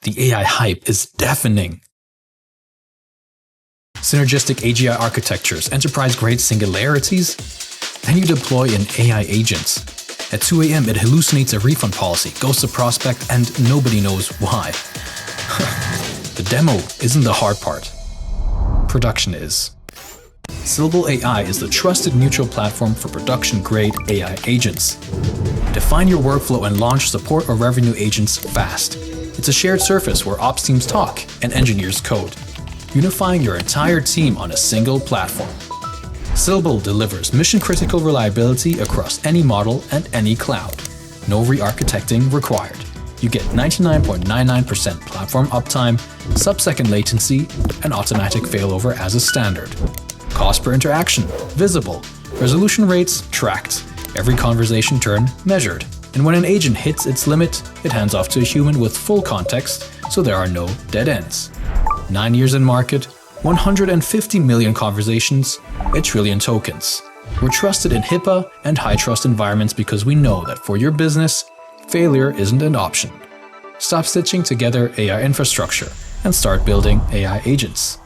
The AI hype is deafening. Synergistic AGI architectures, enterprise-grade singularities? Then you deploy an AI agent. At 2 a.m. it hallucinates a refund policy, ghosts a prospect, and nobody knows why. The demo isn't the hard part. Production is. Syllable.ai is the trusted neutral platform for production-grade AI agents. Define your workflow and launch support or revenue agents fast. It's a shared surface where ops teams talk and engineers code, unifying your entire team on a single platform. Syllable delivers mission-critical reliability across any model and any cloud. No re-architecting required. You get 99.99% platform uptime, sub-second latency, and automatic failover as a standard. Cost per interaction visible. Resolution rates tracked. Every conversation turn measured. And when an agent hits its limit, it hands off to a human with full context, so there are no dead ends. 9 years in market, 150 million conversations, a trillion tokens. We're trusted in HIPAA and high-trust environments because we know that for your business, failure isn't an option. Stop stitching together AI infrastructure and start building AI agents.